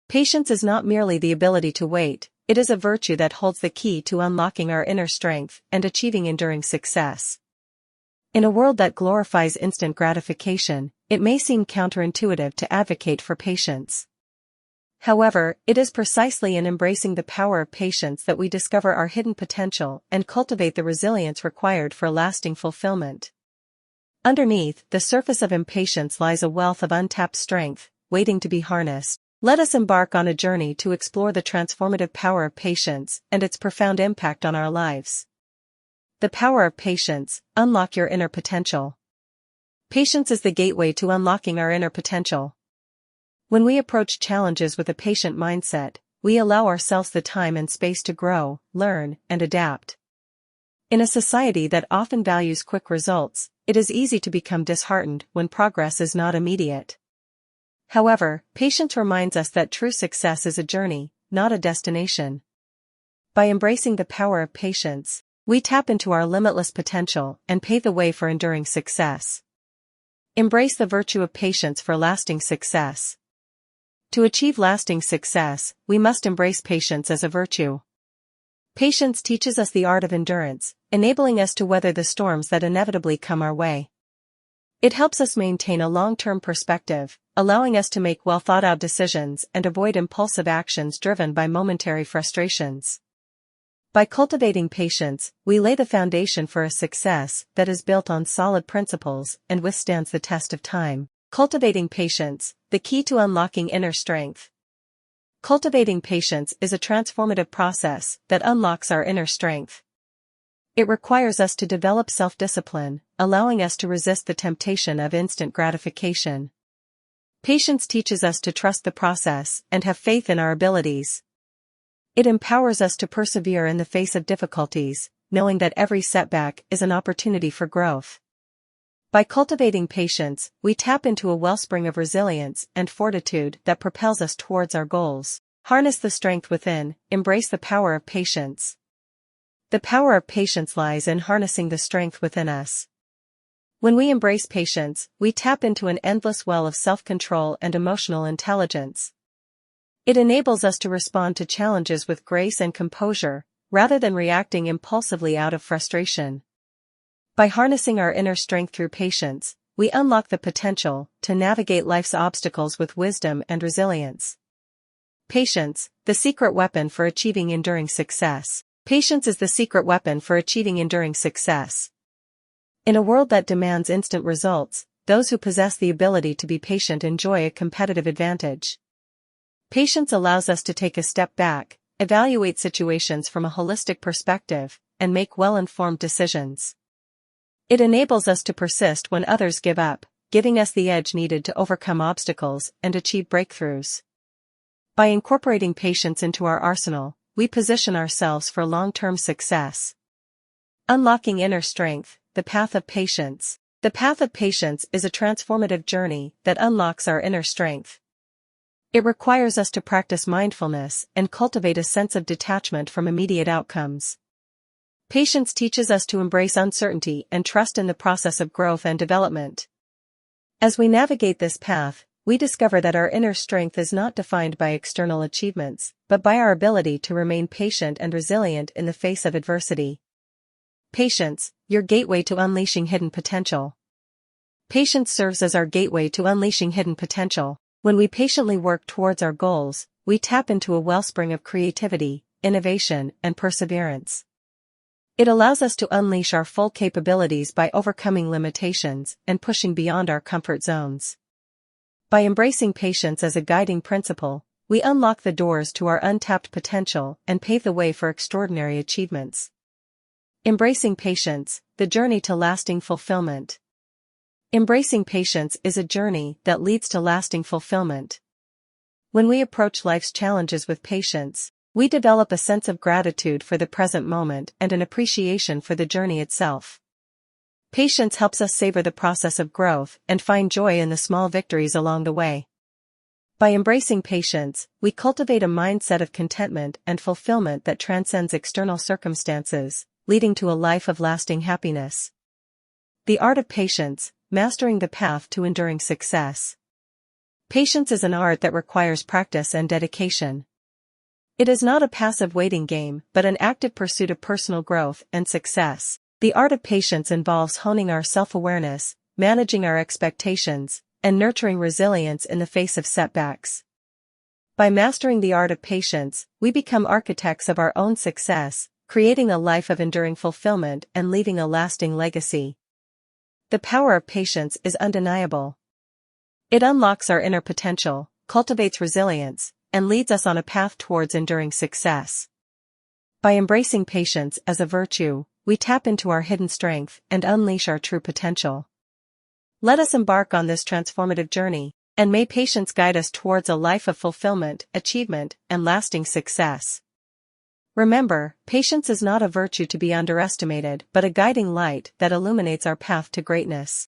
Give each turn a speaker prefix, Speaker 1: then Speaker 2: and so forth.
Speaker 1: Patience is not merely the ability to wait, it is a virtue that holds the key to unlocking our inner strength and achieving enduring success. In a world that glorifies instant gratification, it may seem counterintuitive to advocate for patience. However, it is precisely in embracing the power of patience that we discover our hidden potential and cultivate the resilience required for lasting fulfillment. Underneath the surface of impatience lies a wealth of untapped strength, waiting to be harnessed. Let us embark on a journey to explore the transformative power of patience and its profound impact on our lives. The power of patience: unlock your inner potential. Patience is the gateway to unlocking our inner potential. When we approach challenges with a patient mindset, we allow ourselves the time and space to grow, learn, and adapt. In a society that often values quick results, it is easy to become disheartened when progress is not immediate. However, patience reminds us that true success is a journey, not a destination. By embracing the power of patience, we tap into our limitless potential and pave the way for enduring success. Embrace the virtue of patience for lasting success. To achieve lasting success, we must embrace patience as a virtue. Patience teaches us the art of endurance, enabling us to weather the storms that inevitably come our way. It helps us maintain a long-term perspective, allowing us to make well-thought-out decisions and avoid impulsive actions driven by momentary frustrations. By cultivating patience, we lay the foundation for a success that is built on solid principles and withstands the test of time. Cultivating patience, the key to unlocking inner strength. Cultivating patience is a transformative process that unlocks our inner strength. It requires us to develop self-discipline, allowing us to resist the temptation of instant gratification. Patience teaches us to trust the process and have faith in our abilities. It empowers us to persevere in the face of difficulties, knowing that every setback is an opportunity for growth. By cultivating patience, we tap into a wellspring of resilience and fortitude that propels us towards our goals. Harness the strength within, embrace the power of patience. The power of patience lies in harnessing the strength within us. When we embrace patience, we tap into an endless well of self-control and emotional intelligence. It enables us to respond to challenges with grace and composure, rather than reacting impulsively out of frustration. By harnessing our inner strength through patience, we unlock the potential to navigate life's obstacles with wisdom and resilience. Patience, the secret weapon for achieving enduring success. Patience is the secret weapon for achieving enduring success. In a world that demands instant results, those who possess the ability to be patient enjoy a competitive advantage. Patience allows us to take a step back, evaluate situations from a holistic perspective, and make well-informed decisions. It enables us to persist when others give up, giving us the edge needed to overcome obstacles and achieve breakthroughs. By incorporating patience into our arsenal, we position ourselves for long-term success. Unlocking inner strength, the path of patience. The path of patience is a transformative journey that unlocks our inner strength. It requires us to practice mindfulness and cultivate a sense of detachment from immediate outcomes. Patience teaches us to embrace uncertainty and trust in the process of growth and development. As we navigate this path, we discover that our inner strength is not defined by external achievements, but by our ability to remain patient and resilient in the face of adversity. Patience, your gateway to unleashing hidden potential. Patience serves as our gateway to unleashing hidden potential. When we patiently work towards our goals, we tap into a wellspring of creativity, innovation, and perseverance. It allows us to unleash our full capabilities by overcoming limitations and pushing beyond our comfort zones. By embracing patience as a guiding principle, we unlock the doors to our untapped potential and pave the way for extraordinary achievements. Embracing patience, the journey to lasting fulfillment. Embracing patience is a journey that leads to lasting fulfillment. When we approach life's challenges with patience, we develop a sense of gratitude for the present moment and an appreciation for the journey itself. Patience helps us savor the process of growth and find joy in the small victories along the way. By embracing patience, we cultivate a mindset of contentment and fulfillment that transcends external circumstances, leading to a life of lasting happiness. The art of patience, mastering the path to enduring success. Patience is an art that requires practice and dedication. It is not a passive waiting game, but an active pursuit of personal growth and success. The art of patience involves honing our self-awareness, managing our expectations, and nurturing resilience in the face of setbacks. By mastering the art of patience, we become architects of our own success, creating a life of enduring fulfillment and leaving a lasting legacy. The power of patience is undeniable. It unlocks our inner potential, cultivates resilience, and leads us on a path towards enduring success. By embracing patience as a virtue, we tap into our hidden strength and unleash our true potential. Let us embark on this transformative journey, and may patience guide us towards a life of fulfillment, achievement, and lasting success. Remember, patience is not a virtue to be underestimated but a guiding light that illuminates our path to greatness.